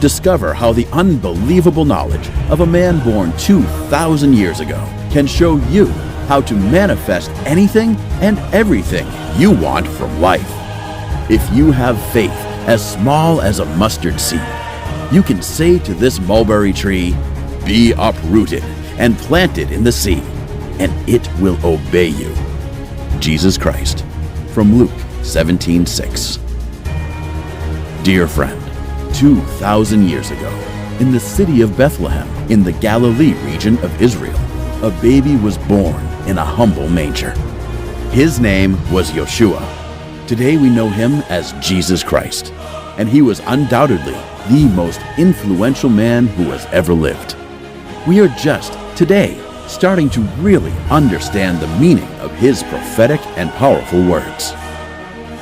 Discover how the unbelievable knowledge of a man born 2,000 years ago can show you how to manifest anything and everything you want from life. If you have faith as small as a mustard seed, you can say to this mulberry tree, "Be uprooted and planted in the sea," and it will obey you. Jesus Christ, from Luke 17:6. Dear friend, 2,000 years ago, in the city of Bethlehem, in the Galilee region of Israel, a baby was born in a humble manger. His name was Yeshua. Today we know him as Jesus Christ, and he was undoubtedly the most influential man who has ever lived. We are just, today, starting to really understand the meaning of his prophetic and powerful words.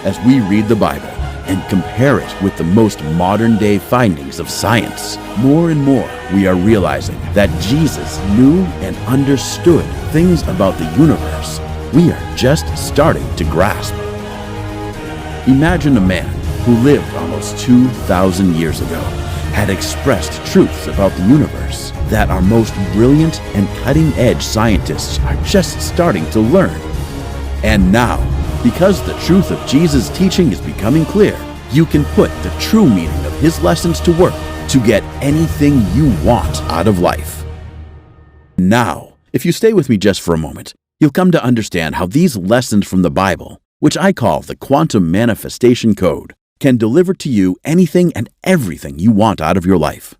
As we read the Bible and compare it with the most modern-day findings of science, more and more we are realizing that Jesus knew and understood things about the universe we are just starting to grasp. Imagine a man who lived almost 2,000 years ago had expressed truths about the universe that our most brilliant and cutting-edge scientists are just starting to learn. And now, because the truth of Jesus' teaching is becoming clear, you can put the true meaning of his lessons to work to get anything you want out of life. Now, if you stay with me just for a moment, you'll come to understand how these lessons from the Bible, which I call the quantum manifestation code, can deliver to you anything and everything you want out of your life.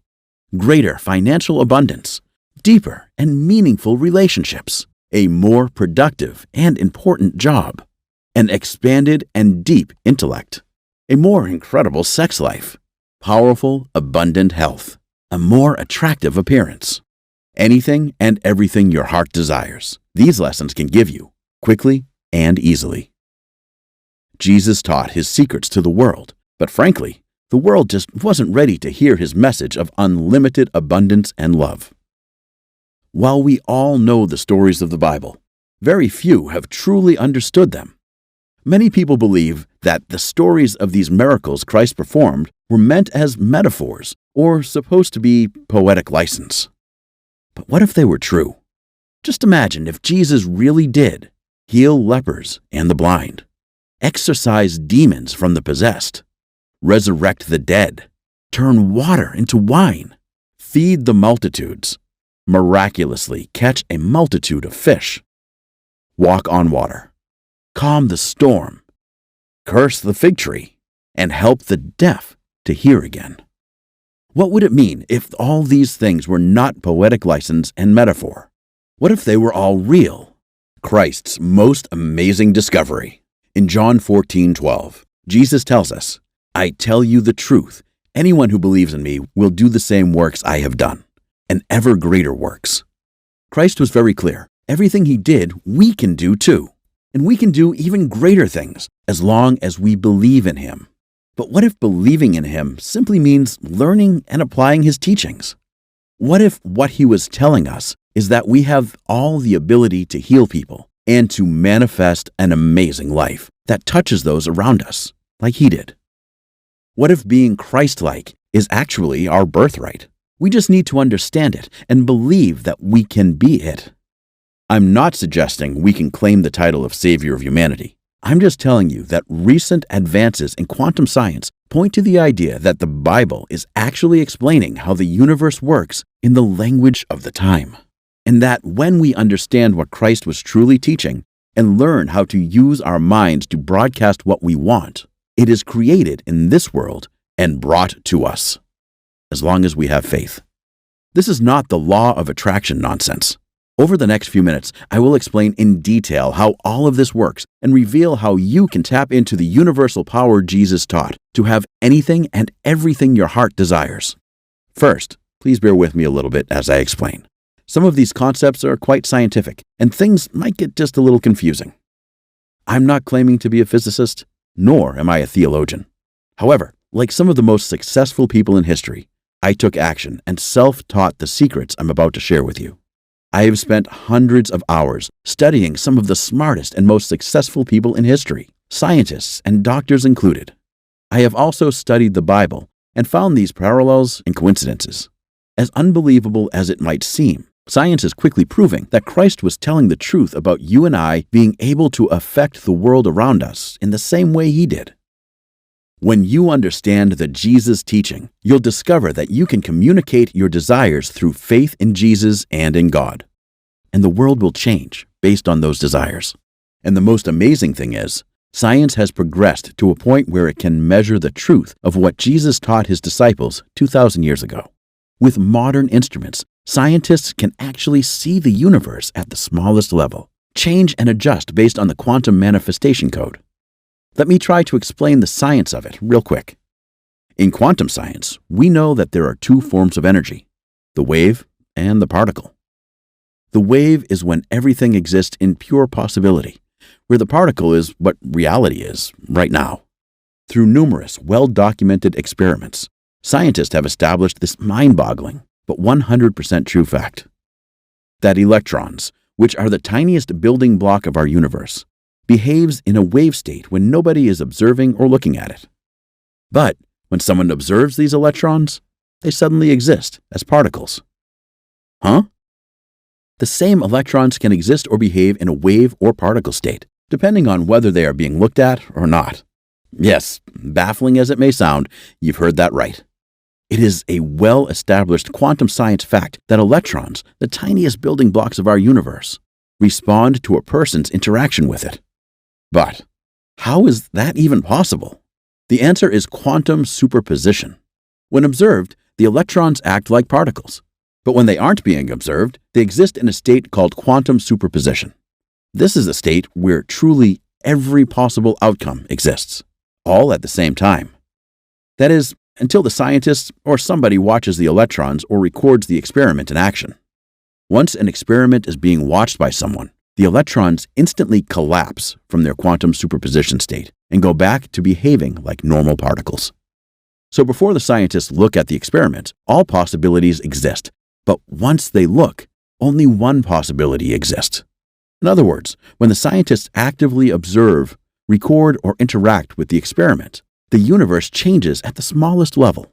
Greater financial abundance, deeper and meaningful relationships, a more productive and important job, an expanded and deep intellect, a more incredible sex life, powerful, abundant health, a more attractive appearance. Anything and everything your heart desires, these lessons can give you, quickly and easily. Jesus taught his secrets to the world, but frankly, the world just wasn't ready to hear his message of unlimited abundance and love. While we all know the stories of the Bible, very few have truly understood them. Many people believe that the stories of these miracles Christ performed were meant as metaphors or supposed to be poetic license. But what if they were true? Just imagine if Jesus really did heal lepers and the blind, exorcise demons from the possessed, resurrect the dead, turn water into wine, feed the multitudes, miraculously catch a multitude of fish, walk on water, calm the storm, curse the fig tree, and help the deaf to hear again. What would it mean if all these things were not poetic license and metaphor? What if they were all real? Christ's most amazing discovery. In John 14:12, Jesus tells us, "I tell you the truth, anyone who believes in me will do the same works I have done, and ever greater works." Christ was very clear. Everything he did, we can do too. And we can do even greater things as long as we believe in him. But what if believing in him simply means learning and applying his teachings? What if what he was telling us is that we have all the ability to heal people and to manifest an amazing life that touches those around us, like he did? What if being Christ-like is actually our birthright? We just need to understand it and believe that we can be it. I'm not suggesting we can claim the title of Savior of humanity. I'm just telling you that recent advances in quantum science point to the idea that the Bible is actually explaining how the universe works in the language of the time, and that when we understand what Christ was truly teaching and learn how to use our minds to broadcast what we want, it is created in this world and brought to us, as long as we have faith. This is not the law of attraction nonsense. Over the next few minutes, I will explain in detail how all of this works and reveal how you can tap into the universal power Jesus taught to have anything and everything your heart desires. First, please bear with me a little bit as I explain. Some of these concepts are quite scientific, and things might get just a little confusing. I'm not claiming to be a physicist, nor am I a theologian. However, like some of the most successful people in history, I took action and self-taught the secrets I'm about to share with you. I have spent hundreds of hours studying some of the smartest and most successful people in history, scientists and doctors included. I have also studied the Bible and found these parallels and coincidences. As unbelievable as it might seem, science is quickly proving that Christ was telling the truth about you and I being able to affect the world around us in the same way he did. When you understand the Jesus teaching, you'll discover that you can communicate your desires through faith in Jesus and in God. And the world will change based on those desires. And the most amazing thing is, science has progressed to a point where it can measure the truth of what Jesus taught his disciples 2,000 years ago. With modern instruments, scientists can actually see the universe at the smallest level, change and adjust based on the quantum manifestation code. Let me try to explain the science of it real quick. In quantum science, we know that there are two forms of energy, the wave and the particle. The wave is when everything exists in pure possibility, where the particle is what reality is right now. Through numerous well-documented experiments, scientists have established this mind-boggling but 100% true fact: that electrons, which are the tiniest building block of our universe, behaves in a wave state when nobody is observing or looking at it. But when someone observes these electrons, they suddenly exist as particles. Huh? The same electrons can exist or behave in a wave or particle state, depending on whether they are being looked at or not. Yes, baffling as it may sound, you've heard that right. It is a well-established quantum science fact that electrons, the tiniest building blocks of our universe, respond to a person's interaction with it. But how is that even possible? The answer is quantum superposition. When observed, the electrons act like particles. But when they aren't being observed, they exist in a state called quantum superposition. This is a state where truly every possible outcome exists, all at the same time. That is, until the scientist or somebody watches the electrons or records the experiment in action. Once an experiment is being watched by someone, the electrons instantly collapse from their quantum superposition state and go back to behaving like normal particles. So before the scientists look at the experiment, all possibilities exist. But once they look, only one possibility exists. In other words, when the scientists actively observe, record, or interact with the experiment, the universe changes at the smallest level.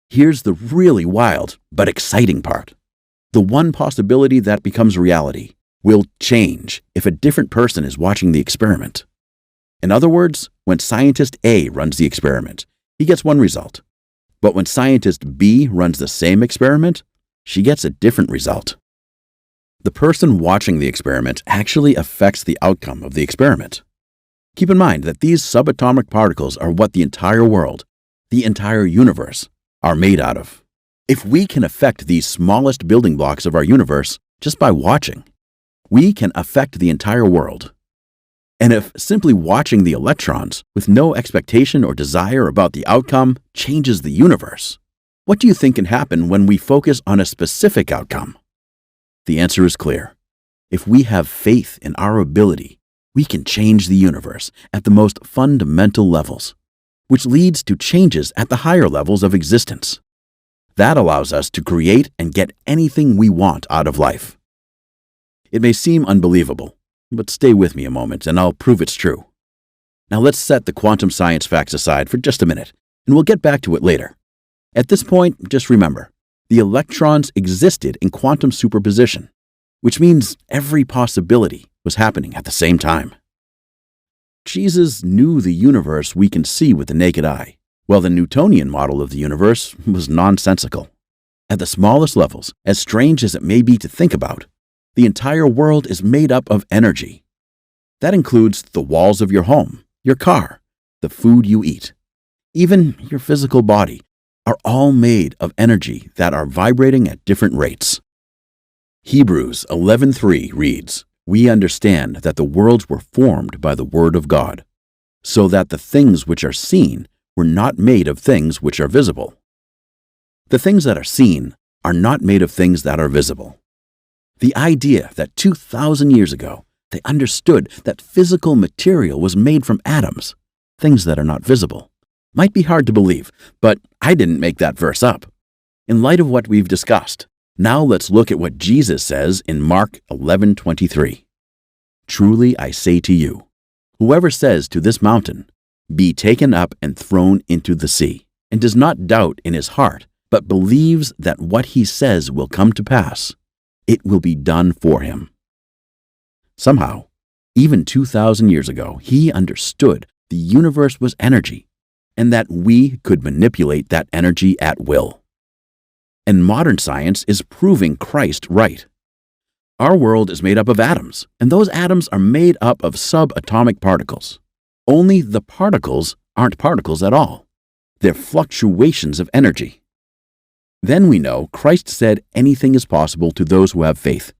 Here's the really wild but exciting part. The one possibility that becomes reality will change if a different person is watching the experiment. In other words, when scientist A runs the experiment, he gets one result. But when scientist B runs the same experiment, she gets a different result. The person watching the experiment actually affects the outcome of the experiment. Keep in mind that these subatomic particles are what the entire world, the entire universe, are made out of. If we can affect these smallest building blocks of our universe just by watching, we can affect the entire world. And if simply watching the electrons with no expectation or desire about the outcome changes the universe, what do you think can happen when we focus on a specific outcome? The answer is clear. If we have faith in our ability, we can change the universe at the most fundamental levels, which leads to changes at the higher levels of existence. That allows us to create and get anything we want out of life. It may seem unbelievable, but stay with me a moment and I'll prove it's true. Now let's set the quantum science facts aside for just a minute, and we'll get back to it later. At this point, just remember, the electrons existed in quantum superposition, which means every possibility was happening at the same time. Jesus knew the universe we can see with the naked eye, while the Newtonian model of the universe was nonsensical. At the smallest levels, as strange as it may be to think about, the entire world is made up of energy. That includes the walls of your home, your car, the food you eat. Even your physical body are all made of energy that are vibrating at different rates. Hebrews 11:3 reads, "We understand that the worlds were formed by the word of God, so that the things which are seen were not made of things which are visible." The things that are seen are not made of things that are visible. The idea that 2,000 years ago, they understood that physical material was made from atoms, things that are not visible, might be hard to believe, but I didn't make that verse up. In light of what we've discussed, now let's look at what Jesus says in Mark 11:23. "Truly I say to you, whoever says to this mountain, 'Be taken up and thrown into the sea,' and does not doubt in his heart, but believes that what he says will come to pass, it will be done for him. Somehow, even 2,000 years ago, he understood the universe was energy and that we could manipulate that energy at will. And modern science is proving Christ right. Our world is made up of atoms, and those atoms are made up of subatomic particles. Only the particles aren't particles at all. They're fluctuations of energy. Then we know Christ said anything is possible to those who have faith.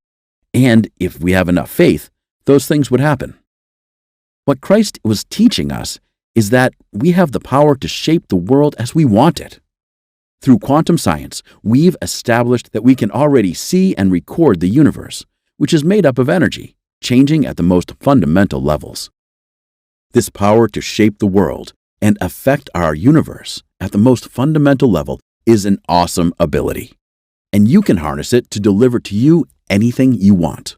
And if we have enough faith, those things would happen. What Christ was teaching us is that we have the power to shape the world as we want it. Through quantum science, we've established that we can already see and record the universe, which is made up of energy, changing at the most fundamental levels. This power to shape the world and affect our universe at the most fundamental level is an awesome ability, and you can harness it to deliver to you anything you want.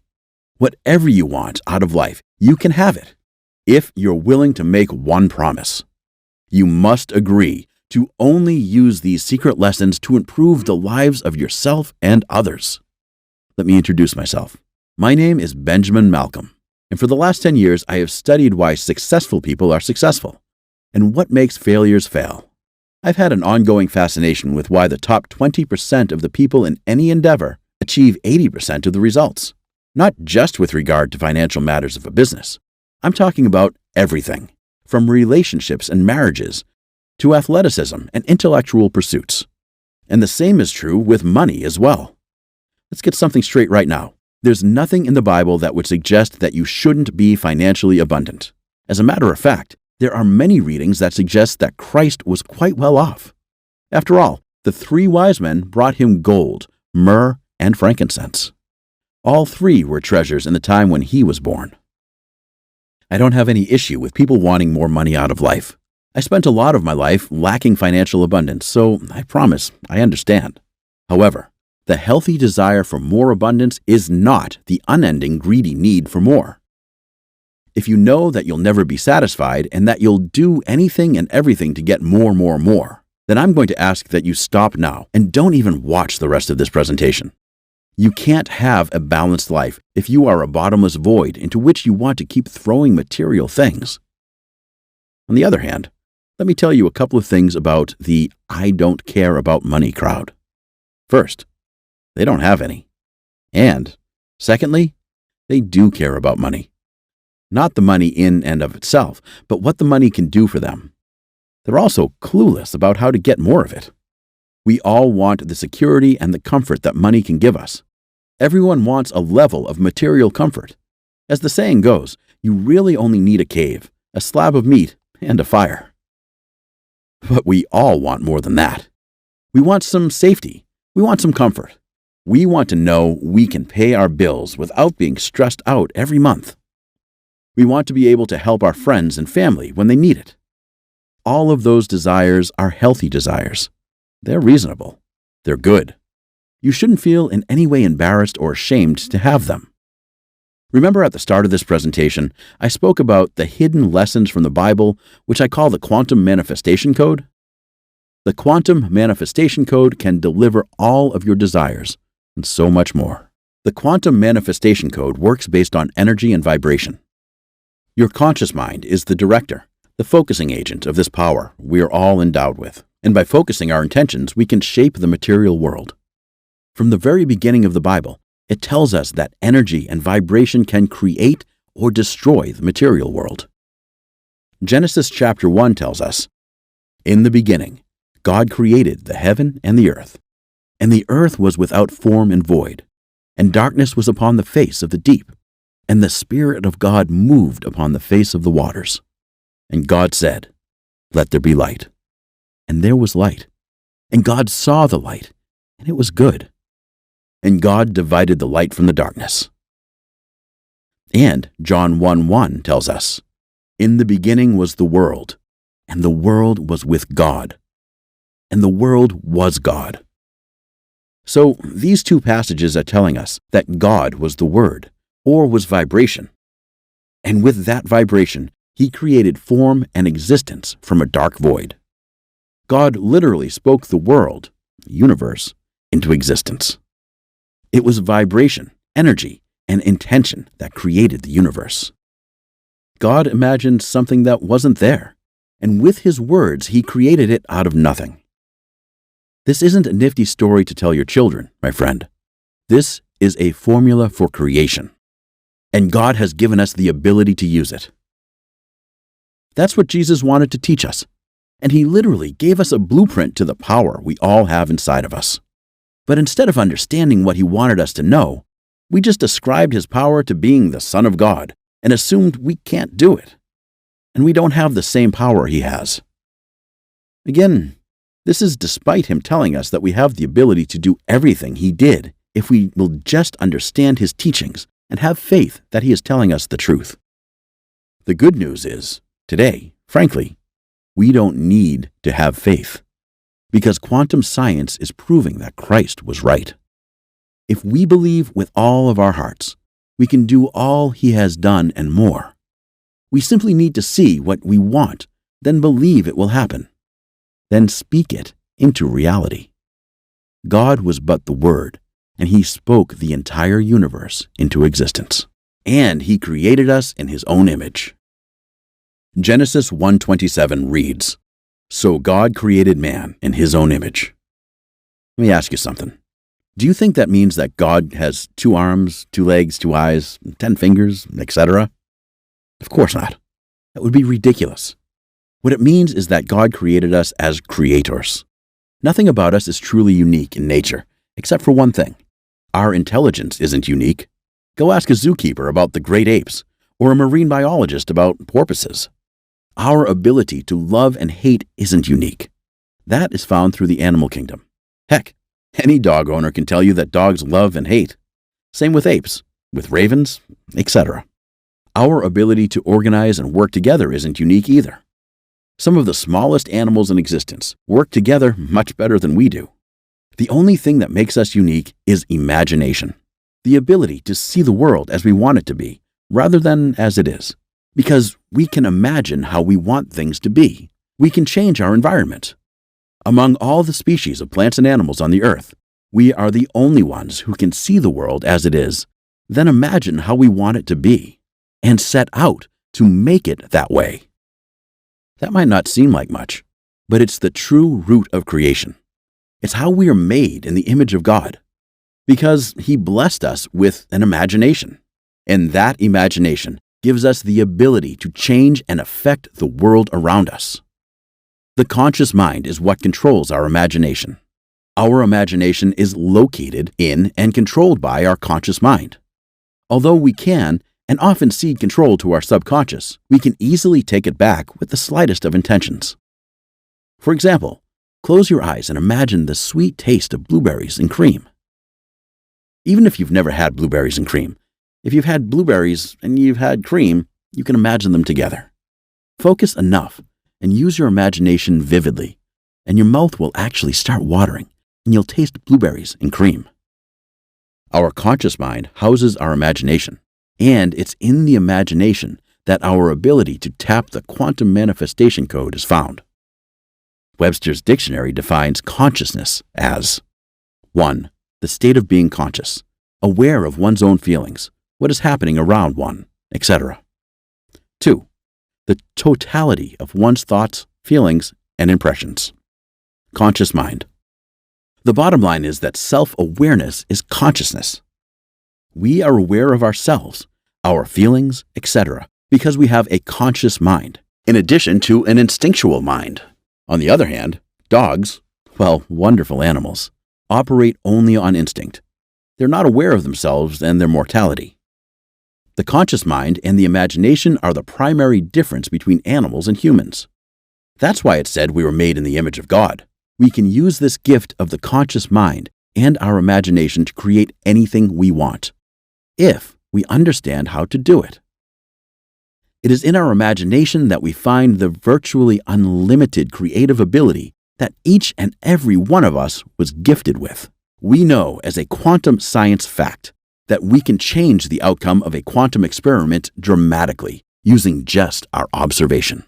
Whatever you want out of life, you can have it, if you're willing to make one promise. You must agree to only use these secret lessons to improve the lives of yourself and others. Let me introduce myself. My name is Benjamin Malcolm, and for the last 10 years, I have studied why successful people are successful and what makes failures fail. I've had an ongoing fascination with why the top 20% of the people in any endeavor achieve 80% of the results, not just with regard to financial matters of a business. I'm talking about everything, from relationships and marriages to athleticism and intellectual pursuits. And the same is true with money as well. Let's get something straight right now. There's nothing in the Bible that would suggest that you shouldn't be financially abundant. As a matter of fact, there are many readings that suggest that Christ was quite well off. After all, the 3 wise men brought him gold, myrrh, and frankincense. All 3 were treasures in the time when he was born. I don't have any issue with people wanting more money out of life. I spent a lot of my life lacking financial abundance, so I promise I understand. However, the healthy desire for more abundance is not the unending greedy need for more. If you know that you'll never be satisfied and that you'll do anything and everything to get more, then I'm going to ask that you stop now and don't even watch the rest of this presentation. You can't have a balanced life if you are a bottomless void into which you want to keep throwing material things. On the other hand, let me tell you a couple of things about the I don't care about money crowd. First, they don't have any. And secondly, they do care about money. Not the money in and of itself, but what the money can do for them. They're also clueless about how to get more of it. We all want the security and the comfort that money can give us. Everyone wants a level of material comfort. As the saying goes, you really only need a cave, a slab of meat, and a fire. But we all want more than that. We want some safety. We want some comfort. We want to know we can pay our bills without being stressed out every month. We want to be able to help our friends and family when they need it. All of those desires are healthy desires. They're reasonable. They're good. You shouldn't feel in any way embarrassed or ashamed to have them. Remember at the start of this presentation, I spoke about the hidden lessons from the Bible, which I call the Quantum Manifestation Code? The Quantum Manifestation Code can deliver all of your desires, and so much more. The Quantum Manifestation Code works based on energy and vibration. Your conscious mind is the director, the focusing agent of this power we are all endowed with, and by focusing our intentions, we can shape the material world. From the very beginning of the Bible, it tells us that energy and vibration can create or destroy the material world. Genesis chapter 1 tells us, "In the beginning, God created the heaven and the earth. And the earth was without form and void, and darkness was upon the face of the deep. And the Spirit of God moved upon the face of the waters. And God said, 'Let there be light.' And there was light. And God saw the light, and it was good. And God divided the light from the darkness." And John 1:1 tells us, "In the beginning was the world, and the world was with God, and the world was God." So these 2 passages are telling us that God was the Word, or was vibration. And with that vibration, He created form and existence from a dark void. God literally spoke the world, universe, into existence. It was vibration, energy, and intention that created the universe. God imagined something that wasn't there, and with His words, He created it out of nothing. This isn't a nifty story to tell your children, my friend. This is a formula for creation, and God has given us the ability to use it. That's what Jesus wanted to teach us, and He literally gave us a blueprint to the power we all have inside of us. But instead of understanding what He wanted us to know, we just ascribed His power to being the Son of God and assumed we can't do it, and we don't have the same power He has. Again, this is despite Him telling us that we have the ability to do everything He did if we will just understand His teachings and have faith that He is telling us the truth. The good news is, today, frankly, we don't need to have faith, because quantum science is proving that Christ was right. If we believe with all of our hearts, we can do all He has done and more. We simply need to see what we want, then believe it will happen. Then speak it into reality. God was but the Word, and He spoke the entire universe into existence. And He created us in His own image. Genesis 1:27 reads, "So God created man in His own image." Let me ask you something. Do you think that means that God has 2 arms, 2 legs, 2 eyes, 10 fingers, etc.? Of course not. That would be ridiculous. What it means is that God created us as creators. Nothing about us is truly unique in nature, except for one thing. Our intelligence isn't unique. Go ask a zookeeper about the great apes, or a marine biologist about porpoises. Our ability to love and hate isn't unique. That is found through the animal kingdom. Heck, any dog owner can tell you that dogs love and hate. Same with apes, with ravens, etc. Our ability to organize and work together isn't unique either. Some of the smallest animals in existence work together much better than we do. The only thing that makes us unique is imagination, the ability to see the world as we want it to be, rather than as it is. Because we can imagine how we want things to be. We can change our environment. Among all the species of plants and animals on the earth, we are the only ones who can see the world as it is, then imagine how we want it to be, and set out to make it that way. That might not seem like much, but it's the true root of creation. It's how we are made in the image of God, because He blessed us with an imagination, and that imagination gives us the ability to change and affect the world around us. The conscious mind is what controls our imagination. Our imagination is located in and controlled by our conscious mind. Although we can and often cede control to our subconscious, we can easily take it back with the slightest of intentions. For example, close your eyes and imagine the sweet taste of blueberries and cream. Even if you've never had blueberries and cream, if you've had blueberries and you've had cream, you can imagine them together. Focus enough and use your imagination vividly, and your mouth will actually start watering, and you'll taste blueberries and cream. Our conscious mind houses our imagination, and it's in the imagination that our ability to tap the quantum manifestation code is found. Webster's dictionary defines consciousness as 1. The state of being conscious, aware of one's own feelings, what is happening around one, etc. 2. The totality of one's thoughts, feelings, and impressions. Conscious mind. The bottom line is that self-awareness is consciousness. We are aware of ourselves, our feelings, etc., because we have a conscious mind, in addition to an instinctual mind. On the other hand, dogs, well, wonderful animals, operate only on instinct. They're not aware of themselves and their mortality. The conscious mind and the imagination are the primary difference between animals and humans. That's why it's said we were made in the image of God. We can use this gift of the conscious mind and our imagination to create anything we want, if we understand how to do it. It is in our imagination that we find the virtually unlimited creative ability that each and every one of us was gifted with. We know as a quantum science fact that we can change the outcome of a quantum experiment dramatically using just our observation.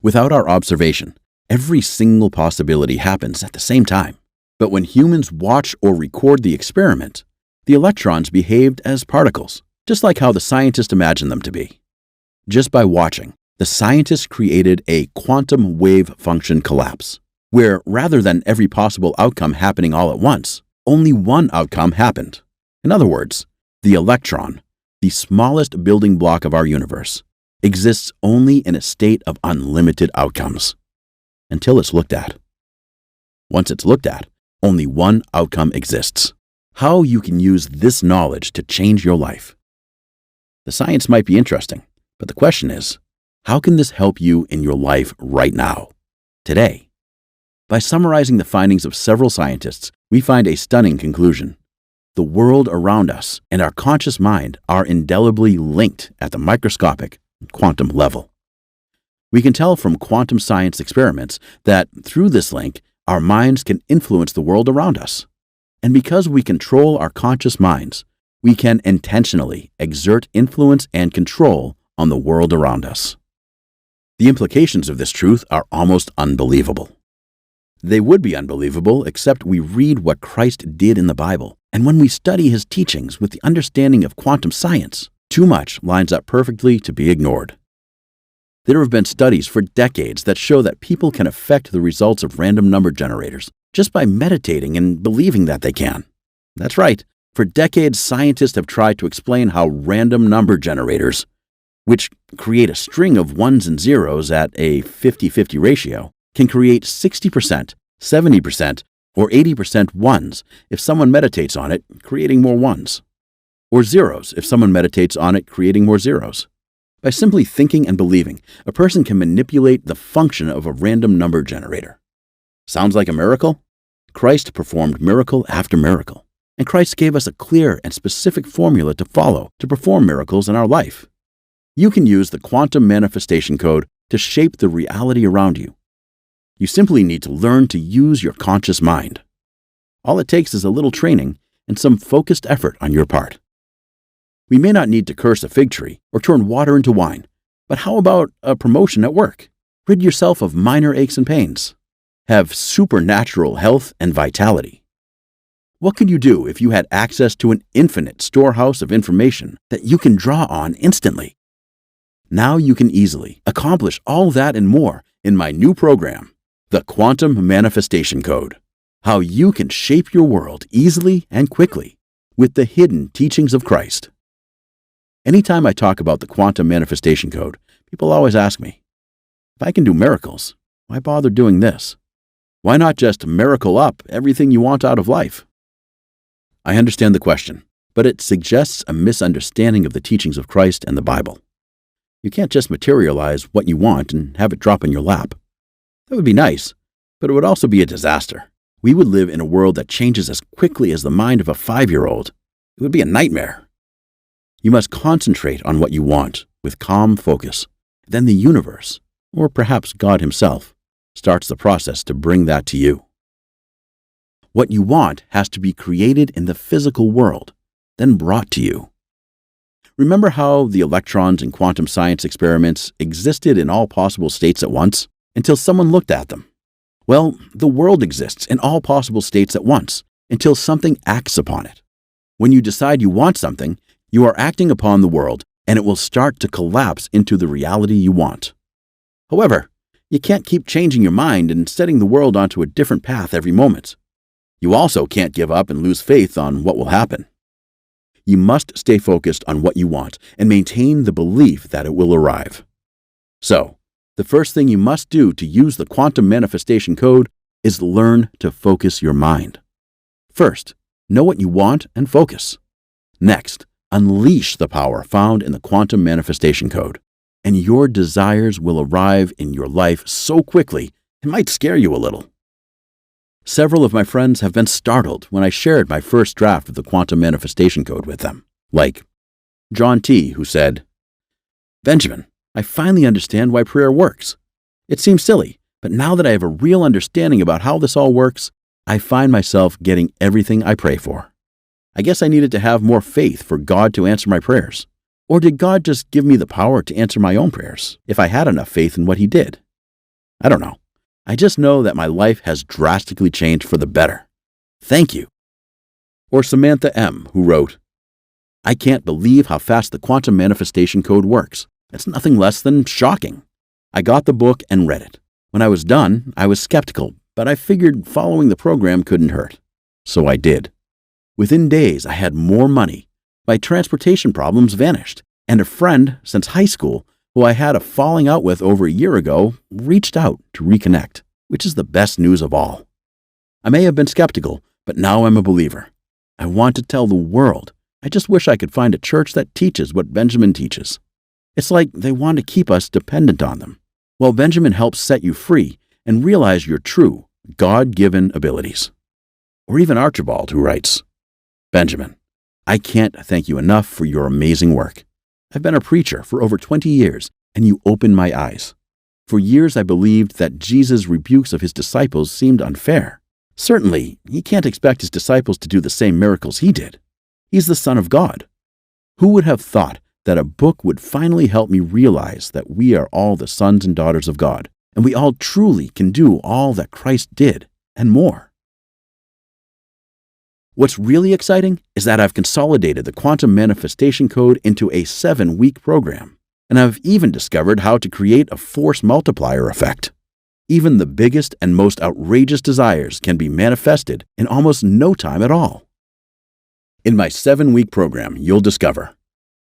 Without our observation, Every single possibility happens at the same time. But when humans watch or record the experiment, the electrons behaved as particles, just like how the scientists imagined them to be. Just by watching, the scientists created a quantum wave function collapse, where rather than every possible outcome happening all at once, only one outcome happened. In other words, the electron, the smallest building block of our universe, exists only in a state of unlimited outcomes, until it's looked at. Once it's looked at, only one outcome exists. How you can use this knowledge to change your life. The science might be interesting, but the question is, how can this help you in your life right now, today? By summarizing the findings of several scientists, we find a stunning conclusion. The world around us and our conscious mind are indelibly linked at the microscopic quantum level. We can tell from quantum science experiments that through this link, our minds can influence the world around us. And because we control our conscious minds, we can intentionally exert influence and control on the world around us. The implications of this truth are almost unbelievable. They would be unbelievable except we read what Christ did in the Bible, and when we study his teachings with the understanding of quantum science, too much lines up perfectly to be ignored. There have been studies for decades that show that people can affect the results of random number generators just by meditating and believing that they can. That's right. For decades, scientists have tried to explain how random number generators, which create a string of ones and zeros at a 50-50 ratio, can create 60%, 70%, or 80% ones if someone meditates on it, creating more ones, or zeros if someone meditates on it, creating more zeros. By simply thinking and believing, a person can manipulate the function of a random number generator. Sounds like a miracle? Christ performed miracle after miracle, and Christ gave us a clear and specific formula to follow to perform miracles in our life. You can use the quantum manifestation code to shape the reality around you. You simply need to learn to use your conscious mind. All it takes is a little training and some focused effort on your part. We may not need to curse a fig tree or turn water into wine, but how about a promotion at work? Rid yourself of minor aches and pains. Have supernatural health and vitality. What could you do if you had access to an infinite storehouse of information that you can draw on instantly? Now you can easily accomplish all that and more in my new program, the Quantum Manifestation Code. How you can shape your world easily and quickly with the hidden teachings of Christ. Anytime I talk about the Quantum Manifestation Code, people always ask me, if I can do miracles, why bother doing this? Why not just miracle up everything you want out of life? I understand the question, but it suggests a misunderstanding of the teachings of Christ and the Bible. You can't just materialize what you want and have it drop in your lap. That would be nice, but it would also be a disaster. We would live in a world that changes as quickly as the mind of a 5-year-old. It would be a nightmare. You must concentrate on what you want with calm focus. Then the universe, or perhaps God himself, starts the process to bring that to you. What you want has to be created in the physical world, then brought to you. Remember how the electrons in quantum science experiments existed in all possible states at once until someone looked at them? Well, the world exists in all possible states at once until something acts upon it. When you decide you want something, you are acting upon the world, and it will start to collapse into the reality you want. However, you can't keep changing your mind and setting the world onto a different path every moment. You also can't give up and lose faith on what will happen. You must stay focused on what you want and maintain the belief that it will arrive. So, the first thing you must do to use the quantum manifestation code is learn to focus your mind. First, know what you want and focus. Next, unleash the power found in the quantum manifestation code, and your desires will arrive in your life so quickly it might scare you a little. Several of my friends have been startled when I shared my first draft of the quantum manifestation code with them, like John T., who said, "Benjamin, I finally understand why prayer works. It seems silly, but now that I have a real understanding about how this all works, I find myself getting everything I pray for. I guess I needed to have more faith for God to answer my prayers. Or did God just give me the power to answer my own prayers if I had enough faith in what he did? I don't know. I just know that my life has drastically changed for the better. Thank you." Or Samantha M., who wrote, "I can't believe how fast the quantum manifestation code works. It's nothing less than shocking. I got the book and read it. When I was done, I was skeptical, but I figured following the program couldn't hurt. So I did. Within days, I had more money. My transportation problems vanished, and a friend since high school, who I had a falling out with over a year ago, reached out to reconnect, which is the best news of all. I may have been skeptical, but now I'm a believer. I want to tell the world. I just wish I could find a church that teaches what Benjamin teaches. It's like they want to keep us dependent on them. Well, Benjamin helps set you free and realize your true, God-given abilities." Or even Archibald, who writes, "Benjamin, I can't thank you enough for your amazing work. I've been a preacher for over 20 years, and you opened my eyes. For years I believed that Jesus' rebukes of his disciples seemed unfair. Certainly, he can't expect his disciples to do the same miracles he did. He's the Son of God. Who would have thought that a book would finally help me realize that we are all the sons and daughters of God, and we all truly can do all that Christ did, and more. What's really exciting is that I've consolidated the quantum manifestation code into a 7-week program, and I've even discovered how to create a force multiplier effect. Even the biggest and most outrageous desires can be manifested in almost no time at all. In my 7-week program, you'll discover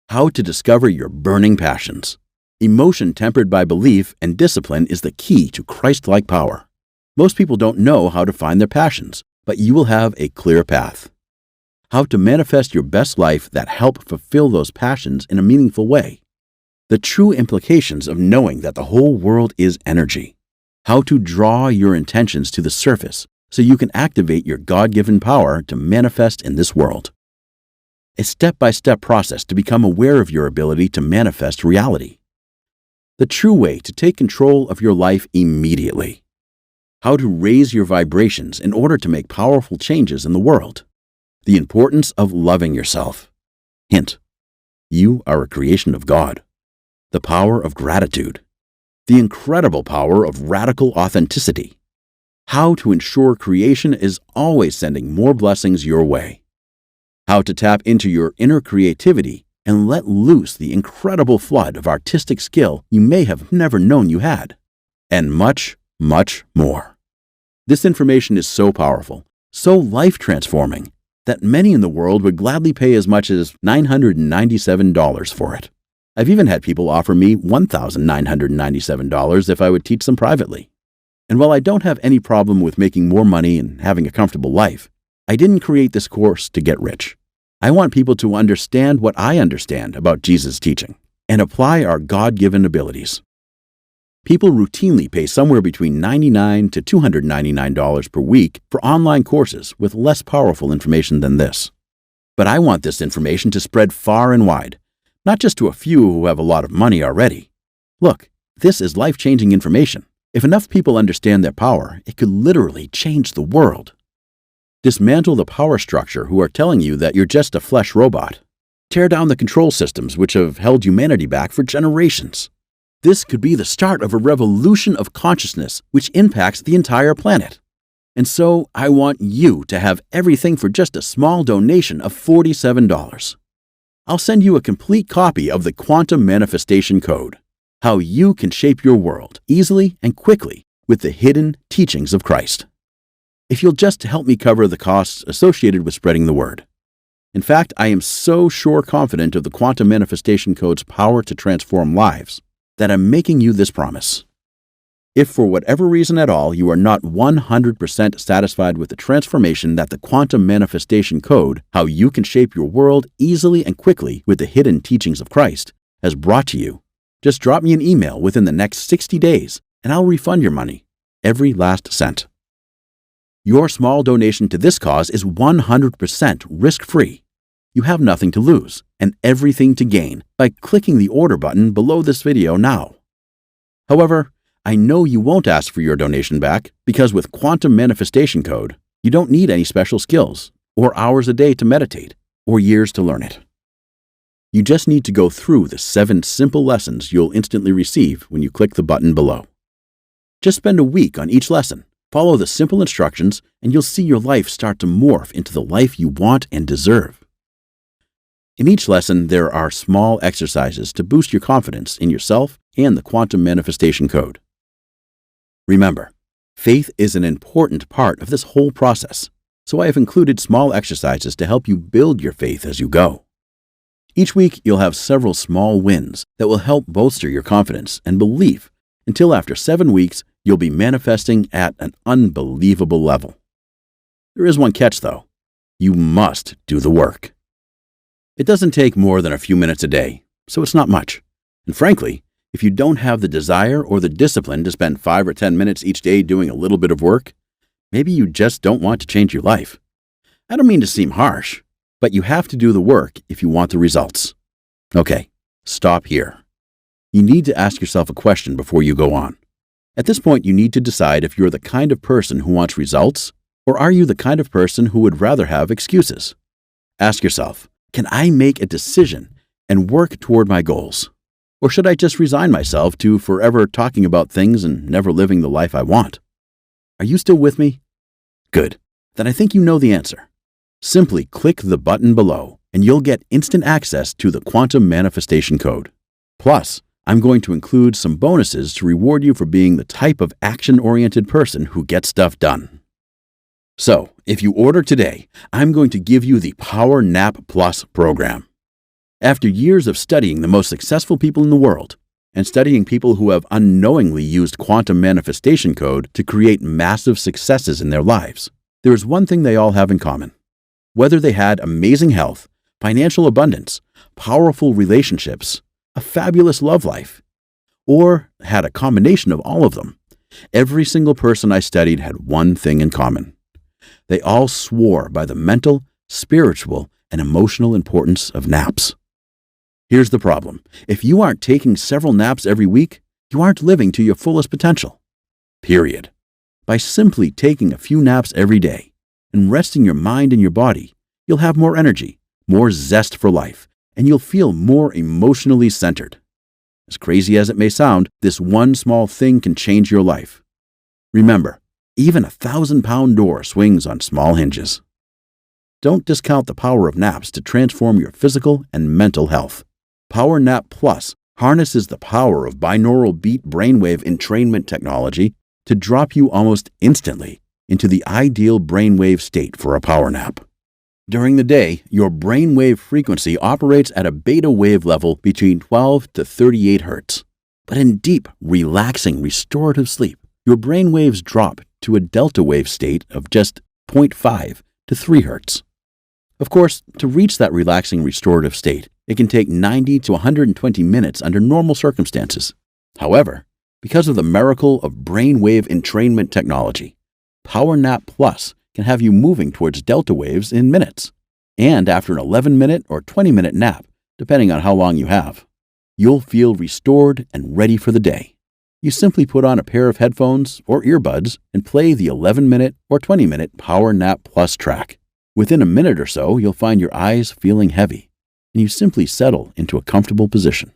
how to discover your burning passions. Emotion tempered by belief and discipline is the key to Christ-like power. Most people don't know how to find their passions, but you will have a clear path. How to manifest your best life that help fulfill those passions in a meaningful way. The true implications of knowing that the whole world is energy. How to draw your intentions to the surface so you can activate your God-given power to manifest in this world. A step-by-step process to become aware of your ability to manifest reality. The true way to take control of your life immediately. How to raise your vibrations in order to make powerful changes in the world. The importance of loving yourself. Hint: you are a creation of God. The power of gratitude. The incredible power of radical authenticity. How to ensure creation is always sending more blessings your way. How to tap into your inner creativity and let loose the incredible flood of artistic skill you may have never known you had. And much, much more. This information is so powerful, so life-transforming, that many in the world would gladly pay as much as $997 for it. I've even had people offer me $1,997 if I would teach them privately. And while I don't have any problem with making more money and having a comfortable life, I didn't create this course to get rich. I want people to understand what I understand about Jesus' teaching and apply our God-given abilities. People routinely pay somewhere between $99 to $299 per week for online courses with less powerful information than this. But I want this information to spread far and wide, not just to a few who have a lot of money already. Look, this is life-changing information. If enough people understand their power, it could literally change the world. Dismantle the power structure who are telling you that you're just a flesh robot. Tear down the control systems which have held humanity back for generations. This could be the start of a revolution of consciousness which impacts the entire planet. And so I want you to have everything for just a small donation of $47. I'll send you a complete copy of the Quantum Manifestation Code, how you can shape your world easily and quickly with the hidden teachings of Christ. If you'll just help me cover the costs associated with spreading the word. In fact, I am so confident of the Quantum Manifestation Code's power to transform lives that I'm making you this promise. If for whatever reason at all you are not 100% satisfied with the transformation that the Quantum Manifestation Code, how you can shape your world easily and quickly with the hidden teachings of Christ, has brought to you, just drop me an email within the next 60 days and I'll refund your money, every last cent. Your small donation to this cause is 100% risk-free. You have nothing to lose and everything to gain by clicking the order button below this video now. However, I know you won't ask for your donation back because with Quantum Manifestation Code, you don't need any special skills or hours a day to meditate or years to learn it. You just need to go through the 7 simple lessons you'll instantly receive when you click the button below. Just spend a week on each lesson. Follow the simple instructions, and you'll see your life start to morph into the life you want and deserve. In each lesson, there are small exercises to boost your confidence in yourself and the quantum manifestation code. Remember, faith is an important part of this whole process, so I have included small exercises to help you build your faith as you go. Each week, you'll have several small wins that will help bolster your confidence and belief until after 7 weeks, you'll be manifesting at an unbelievable level. There is one catch, though. You must do the work. It doesn't take more than a few minutes a day, so it's not much. And frankly, if you don't have the desire or the discipline to spend 5 or 10 minutes each day doing a little bit of work, maybe you just don't want to change your life. I don't mean to seem harsh, but you have to do the work if you want the results. Okay, stop here. You need to ask yourself a question before you go on. At this point, you need to decide if you're the kind of person who wants results, or are you the kind of person who would rather have excuses? Ask yourself, can I make a decision and work toward my goals? Or should I just resign myself to forever talking about things and never living the life I want? Are you still with me? Good. Then I think you know the answer. Simply click the button below and you'll get instant access to the quantum manifestation code. Plus, I'm going to include some bonuses to reward you for being the type of action-oriented person who gets stuff done. So, if you order today, I'm going to give you the Power Nap Plus program. After years of studying the most successful people in the world and studying people who have unknowingly used quantum manifestation code to create massive successes in their lives, there is one thing they all have in common. Whether they had amazing health, financial abundance, powerful relationships, a fabulous love life, or had a combination of all of them, every single person I studied had one thing in common. They all swore by the mental, spiritual, and emotional importance of naps. Here's the problem. If you aren't taking several naps every week, you aren't living to your fullest potential. Period. By simply taking a few naps every day and resting your mind and your body, you'll have more energy, more zest for life, and you'll feel more emotionally centered. As crazy as it may sound, this one small thing can change your life. Remember, even a 1,000-pound door swings on small hinges. Don't discount the power of naps to transform your physical and mental health. Power Nap Plus harnesses the power of binaural beat brainwave entrainment technology to drop you almost instantly into the ideal brainwave state for a power nap. During the day, your brainwave frequency operates at a beta wave level between 12 to 38 Hz. But in deep, relaxing, restorative sleep, your brainwaves drop to a delta wave state of just 0.5 to 3 Hz. Of course, to reach that relaxing, restorative state, it can take 90 to 120 minutes under normal circumstances. However, because of the miracle of brainwave entrainment technology, Power Nap Plus can have you moving towards delta waves in minutes. And after an 11-minute or 20-minute nap, depending on how long you have, you'll feel restored and ready for the day. You simply put on a pair of headphones or earbuds and play the 11-minute or 20-minute Power Nap Plus track. Within a minute or so, you'll find your eyes feeling heavy, and you simply settle into a comfortable position.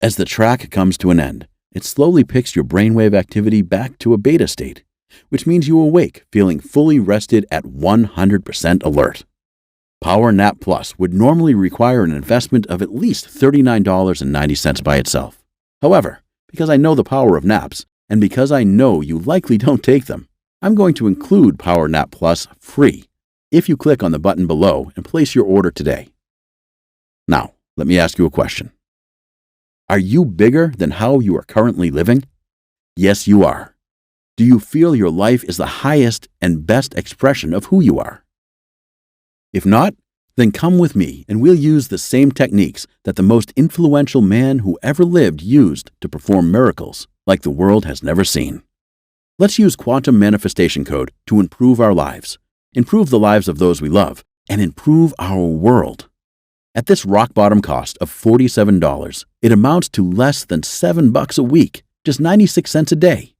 As the track comes to an end, it slowly picks your brainwave activity back to a beta state, which means you awake feeling fully rested at 100% alert. Power Nap Plus would normally require an investment of at least $39.90 by itself. However, because I know the power of naps, and because I know you likely don't take them, I'm going to include Power Nap Plus free if you click on the button below and place your order today. Now, let me ask you a question. Are you bigger than how you are currently living? Yes, you are. Do you feel your life is the highest and best expression of who you are? If not, then come with me and we'll use the same techniques that the most influential man who ever lived used to perform miracles like the world has never seen. Let's use quantum manifestation code to improve our lives, improve the lives of those we love, and improve our world. At this rock-bottom cost of $47, it amounts to less than $7 a week, just 96 cents a day.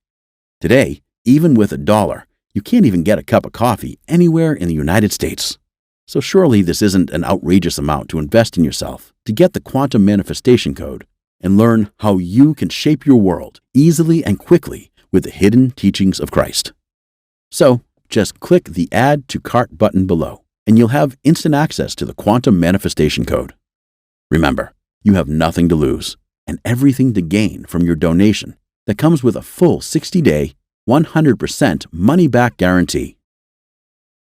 Today, even with $1, you can't even get a cup of coffee anywhere in the United States. So surely this isn't an outrageous amount to invest in yourself to get the quantum manifestation code and learn how you can shape your world easily and quickly with the hidden teachings of Christ. So, just click the Add to Cart button below, and you'll have instant access to the Quantum Manifestation Code. Remember, you have nothing to lose and everything to gain from your donation that comes with a full 60-day, 100% money-back guarantee.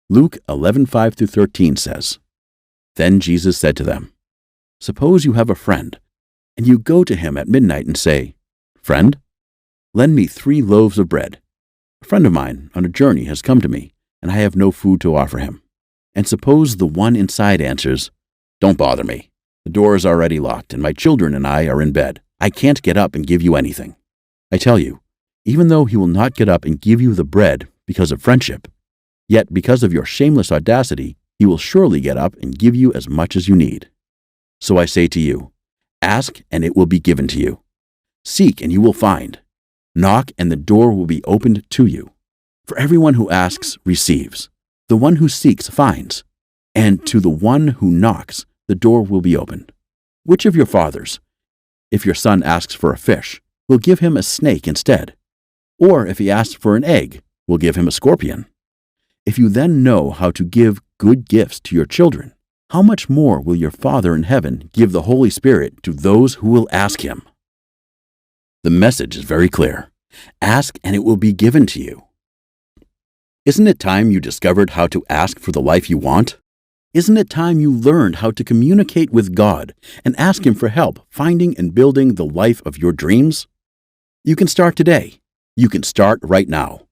Luke 11:5-13 says, "Then Jesus said to them, 'Suppose you have a friend, and you go to him at midnight and say, "Friend, lend me 3 loaves of bread. A friend of mine on a journey has come to me, and I have no food to offer him." And suppose the one inside answers, "Don't bother me. The door is already locked, and my children and I are in bed. I can't get up and give you anything." I tell you, even though he will not get up and give you the bread because of friendship, yet because of your shameless audacity, he will surely get up and give you as much as you need. So I say to you, ask and it will be given to you. Seek and you will find. Knock and the door will be opened to you. For everyone who asks receives. The one who seeks finds. And to the one who knocks, the door will be opened. Which of your fathers, if your son asks for a fish, will give him a snake instead? Or if he asks for an egg, will give him a scorpion? If you then know how to give good gifts to your children, how much more will your Father in heaven give the Holy Spirit to those who will ask him? The message is very clear. Ask and it will be given to you. Isn't it time you discovered how to ask for the life you want? Isn't it time you learned how to communicate with God and ask Him for help finding and building the life of your dreams? You can start today. You can start right now.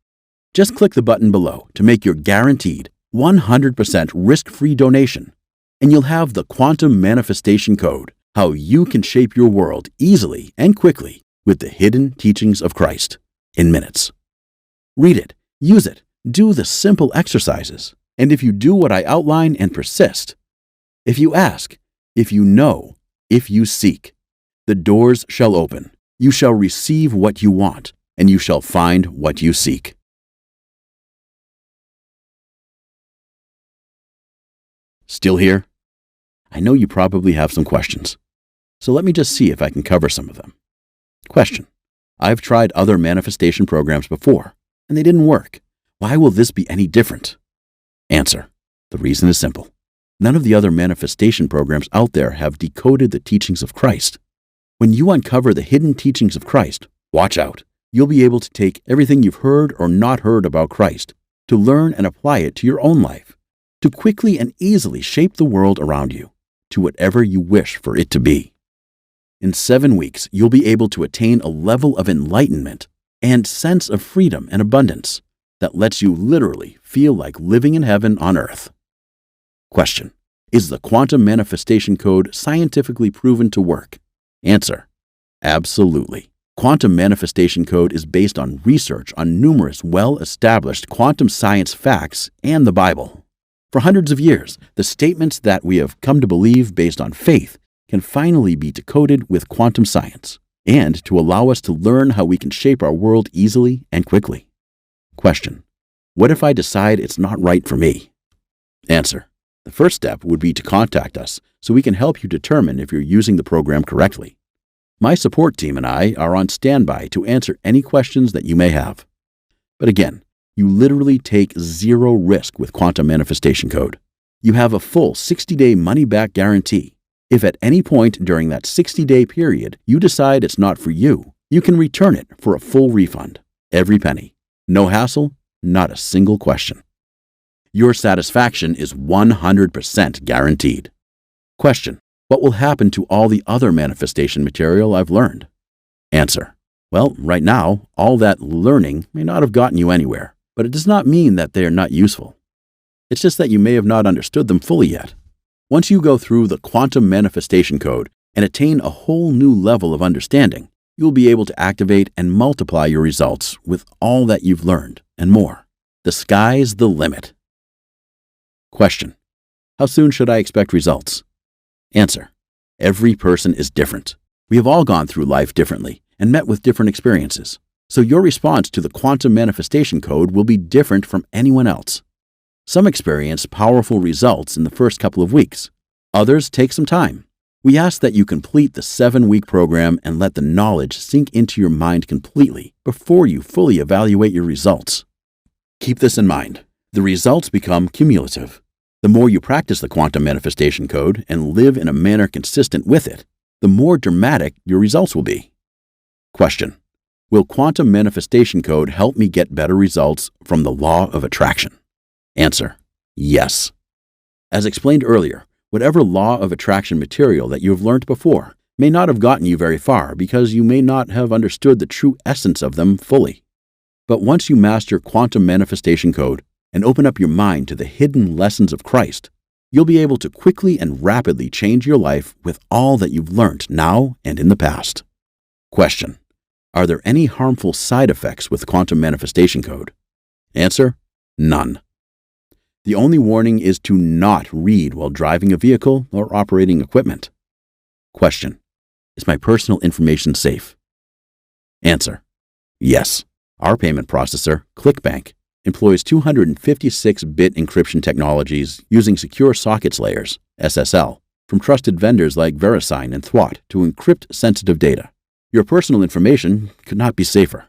Just click the button below to make your guaranteed 100% risk-free donation, and you'll have the Quantum Manifestation Code, how you can shape your world easily and quickly with the hidden teachings of Christ in minutes. Read it, use it, do the simple exercises. And if you do what I outline and persist, if you ask, if you know, if you seek, the doors shall open. You shall receive what you want, and you shall find what you seek. Still here? I know you probably have some questions, so let me just see if I can cover some of them. Question: I've tried other manifestation programs before, and they didn't work. Why will this be any different? Answer: the reason is simple. None of the other manifestation programs out there have decoded the teachings of Christ. When you uncover the hidden teachings of Christ, watch out. You'll be able to take everything you've heard or not heard about Christ, to learn and apply it to your own life, to quickly and easily shape the world around you, to whatever you wish for it to be. In 7 weeks, you'll be able to attain a level of enlightenment and sense of freedom and abundance that lets you literally feel like living in heaven on earth. Question: is the Quantum Manifestation Code scientifically proven to work? Answer: absolutely. Quantum Manifestation Code is based on research on numerous well-established quantum science facts and the Bible. For hundreds of years, the statements that we have come to believe based on faith can finally be decoded with quantum science, and to allow us to learn how we can shape our world easily and quickly. Question: what if I decide it's not right for me? Answer: the first step would be to contact us so we can help you determine if you're using the program correctly. My support team and I are on standby to answer any questions that you may have. But again, you literally take zero risk with Quantum Manifestation Code. You have a full 60-day money-back guarantee. If at any point during that 60-day period you decide it's not for you, you can return it for a full refund, every penny. No hassle, not a single question. Your satisfaction is 100% guaranteed. Question: what will happen to all the other manifestation material I've learned? Answer: well, right now, all that learning may not have gotten you anywhere, but it does not mean that they are not useful. It's just that you may have not understood them fully yet. Once you go through the Quantum Manifestation Code and attain a whole new level of understanding, you'll be able to activate and multiply your results with all that you've learned and more. The sky's the limit. Question: how soon should I expect results? Answer: every person is different. We have all gone through life differently and met with different experiences. So your response to the Quantum Manifestation Code will be different from anyone else. Some experience powerful results in the first couple of weeks. Others take some time. We ask that you complete the 7-week program and let the knowledge sink into your mind completely before you fully evaluate your results. Keep this in mind. The results become cumulative. The more you practice the quantum manifestation code and live in a manner consistent with it, the more dramatic your results will be. Question: will quantum manifestation code help me get better results from the law of attraction? Answer: yes. As explained earlier, whatever law of attraction material that you have learned before may not have gotten you very far because you may not have understood the true essence of them fully. But once you master quantum manifestation code and open up your mind to the hidden lessons of Christ, you'll be able to quickly and rapidly change your life with all that you've learned now and in the past. Question: are there any harmful side effects with quantum manifestation code? Answer: none. The only warning is to not read while driving a vehicle or operating equipment. Question: is my personal information safe? Answer: yes. Our payment processor, ClickBank, employs 256-bit encryption technologies using secure sockets layers, SSL, from trusted vendors like VeriSign and Thwart to encrypt sensitive data. Your personal information could not be safer.